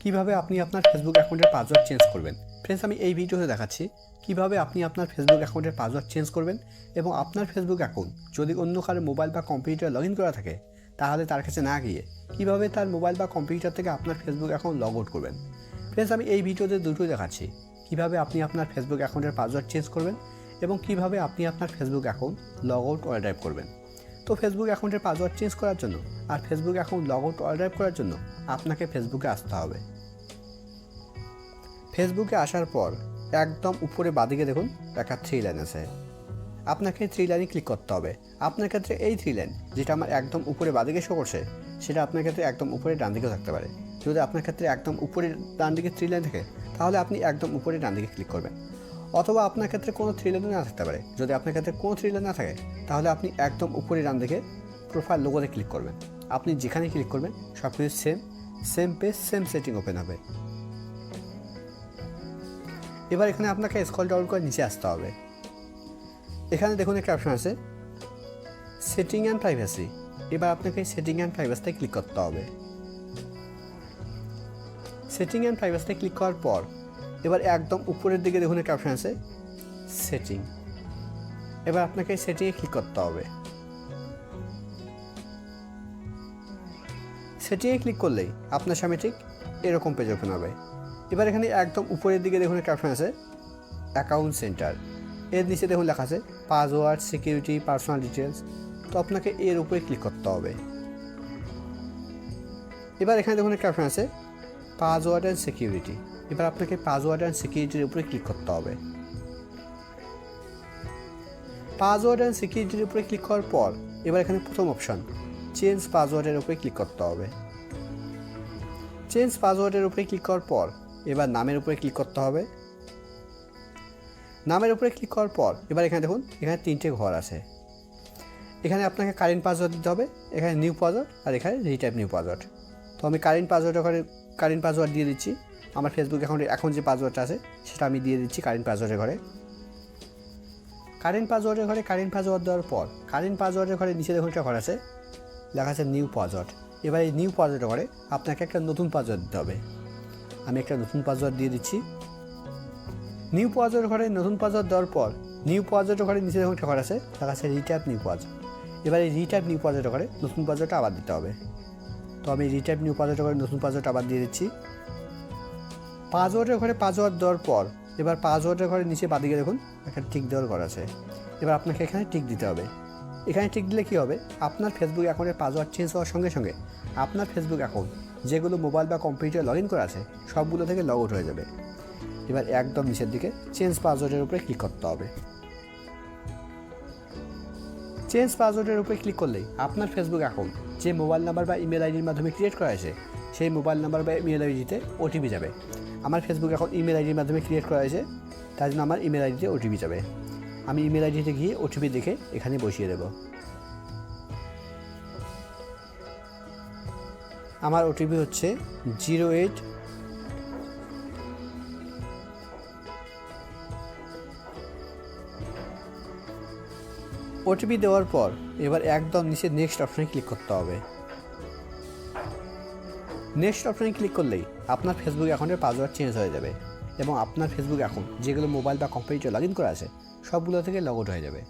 কিভাবে আপনি আপনার ফেসবুক অ্যাকাউন্টের পাসওয়ার্ড চেঞ্জ করবেন। ফ্রেন্ডস, আমি এই ভিডিওতে দেখাচ্ছি কিভাবে আপনি আপনার ফেসবুক অ্যাকাউন্টের পাসওয়ার্ড চেঞ্জ করবেন এবং আপনার ফেসবুক অ্যাকাউন্ট যদি অন্য কারো মোবাইল বা কম্পিউটারে লগ ইন করা থাকে তাহলে তার কাছে না গিয়ে কিভাবে তার মোবাইল বা কম্পিউটার থেকে আপনার ফেসবুক অ্যাকাউন্ট লগ আউট করবেন। ফ্রেন্ডস, আমি এই ভিডিওতে দুটোই দেখাচ্ছি কিভাবে আপনি আপনার ফেসবুক অ্যাকাউন্টের পাসওয়ার্ড চেঞ্জ করবেন এবং কিভাবে আপনি আপনার Facebook account log out or drive করবেন। তো ফেসবুক অ্যাকাউন্টের পাসওয়ার্ড চেঞ্জ করার জন্য আর Facebook account log out or drive করার জন্য আপনাকে ফেসবুকে আসতে হবে। ফেসবুকে আসার পর একদম উপরে বাঁদিকে দেখুন একটা 3 লাইন আছে, আপনাকে 3 লাইনে ক্লিক করতে হবে। আপনার ক্ষেত্রে এই 3 লাইন যেটা আমার একদম উপরে বাঁদিকে শো করছে সেটা আপনার ক্ষেত্রে একদম উপরে ডান দিকেও থাকতে পারে। যদি আপনার ক্ষেত্রে একদম উপরে ডান দিকে 3 লাইন থাকে তাহলে আপনি একদম উপরে ডান দিকে ক্লিক করবেন, অথবা আপনার ক্ষেত্রে কোনো 3 লাইন না থাকতে পারে। যদি আপনার ক্ষেত্রে কোনো 3 লাইন না থাকে তাহলে আপনি একদম উপরে ডান দিকে প্রোফাইল লোগোতে ক্লিক করবেন। আপনি যেখানে ক্লিক করবেন সব কিছু same page same setting open হবে। এবার এখানে আপনাকে স্ক্রল ডাউন করে নিচে আসতে হবে। এখানে দেখুন একটা অপশন আছে সেটিং অ্যান্ড প্রাইভেসি। এবার আপনাকে সেটিং অ্যান্ড প্রাইভেসিতে ক্লিক করতে হবে। সেটিং অ্যান্ড প্রাইভেসিতে ক্লিক করার পর এবার একদম উপরের দিকে দেখুন একটা অপশন আছে সেটিং। এবার আপনাকে সেটিংয়ে ক্লিক করতে হবে। সেটিংয়ে ক্লিক করলেই আপনার সামনে ঠিক এরকম পেজ ওপেন হবে। এবার এখানে একদম উপরের দিকে দেখুন একটা অপশন আছে অ্যাকাউন্ট সেন্টার। এর নিচে দেখুন লেখা আছে পাসওয়ার্ড, সিকিউরিটি, পার্সোনাল ডিটেলস। তো আপনাকে এর উপরে ক্লিক করতে হবে। এবার এখানে দেখুন একটা অপশন আছে পাসওয়ার্ড অ্যান্ড সিকিউরিটি। এবার আপনাকে পাসওয়ার্ড অ্যান্ড সিকিউরিটির উপরে ক্লিক করতে হবে। পাসওয়ার্ড অ্যান্ড সিকিউরিটির উপরে ক্লিক করার পর এবার এখানে প্রথম অপশন চেঞ্জ পাসওয়ার্ডের উপরে ক্লিক করতে হবে। চেঞ্জ পাসওয়ার্ডের উপরে ক্লিক করার পর এবার নামের উপরে ক্লিক করতে হবে। নামের উপরে ক্লিক করার পর এবার এখানে দেখুন এখানে 3টে ঘর আছে। এখানে আপনাকে কারেন্ট পাসওয়ার্ড দিতে হবে, এখানে নিউ পাসওয়ার্ড আর এখানে রিটাইপ নিউ পাসওয়ার্ড। তো আমি কারেন্ট পাসওয়ার্ড দিয়ে দিচ্ছি। আমার ফেসবুক অ্যাকাউন্টে এখন যে পাসওয়ার্ডটা আছে সেটা আমি দিয়ে দিচ্ছি কারেন্ট পাসওয়ার্ডের ঘরে। কারেন্ট পাসওয়ার্ড দেওয়ার পর কারেন্ট পাসওয়ার্ডের ঘরে নিচে দেখুন একটা ঘর আছে লেখা আছে নিউ পাসওয়ার্ড। এবার এই নিউ পাসওয়ার্ডের ঘরে আপনাকে একটা নতুন পাসওয়ার্ড দিতে হবে। আমি একটা নতুন পাসওয়ার্ড দিয়ে দিচ্ছি। নিউ পাসওয়ার্ড ঘরে নতুন পাসওয়ার্ড দেওয়ার পর নিউ পাসওয়ার্ডের ঘরে নিচে দেখুন একটা ঘর আছে লেখা আছে রিটাইপ নিউ পাসওয়ার্ড। এবার এই রিটাইপ নিউ পাসওয়ার্ডের ঘরে নতুন পাসওয়ার্ডটা আবার দিতে হবে। তো আমি রিটাইপ নিউ পাসওয়ার্ডের ঘরে নতুন পাসওয়ার্ড আবার দিয়ে দিচ্ছি। পাসওয়ার্ডের ঘরে পাসওয়ার্ড দেওয়ার পর এবার পাসওয়ার্ডের ঘরে নিচে বাঁদিকে দেখুন একটা টিক দেওয়ার ঘর আছে। এবার আপনাকে এখানে টিক দিতে হবে। এখানে টিক দিলে কী হবে, আপনার ফেসবুক অ্যাকাউন্টের পাসওয়ার্ড চেঞ্জ হওয়ার সঙ্গে সঙ্গে আপনার ফেসবুক অ্যাকাউন্ট যেগুলো মোবাইল বা কম্পিউটারে লগ ইন করা আছে সবগুলো থেকে লগ আউট হয়ে যাবে। এবার একদম নিচের দিকে চেঞ্জ পাসওয়ার্ডের উপরে ক্লিক করতে হবে। চেঞ্জ পাসওয়ার্ডের উপরে ক্লিক করলেই আপনার ফেসবুক অ্যাকাউন্ট যে মোবাইল নাম্বার বা ইমেল আইডির মাধ্যমে ক্রিয়েট করা হয়েছে সেই মোবাইল নাম্বার বা ইমেল আইডিতে ওটিপি যাবে। আমার ফেসবুক অ্যাকাউন্ট ইমেল আইডির মাধ্যমে ক্রিয়েট করা হয়েছে তার জন্য আমার ইমেল আইডিতে ওটিপি যাবে। আমি ইমেল আইডিতে গিয়ে ওটিপি দেখে এখানে বসিয়ে দেব। আমার ওটিপি হচ্ছে 08। ওটিপি দেওয়ার পর এবার একদম নিচে নেক্সট অপশানে ক্লিক করতে হবে। নেক্সট অপশানে ক্লিক করলেই আপনার ফেসবুক অ্যাকাউন্টের পাসওয়ার্ড চেঞ্জ হয়ে যাবে এবং আপনার ফেসবুক অ্যাকাউন্ট যেগুলো মোবাইল বা কম্পিউটারে লগ ইন করা আছে সবগুলো থেকে লগ আউট হয়ে যাবে।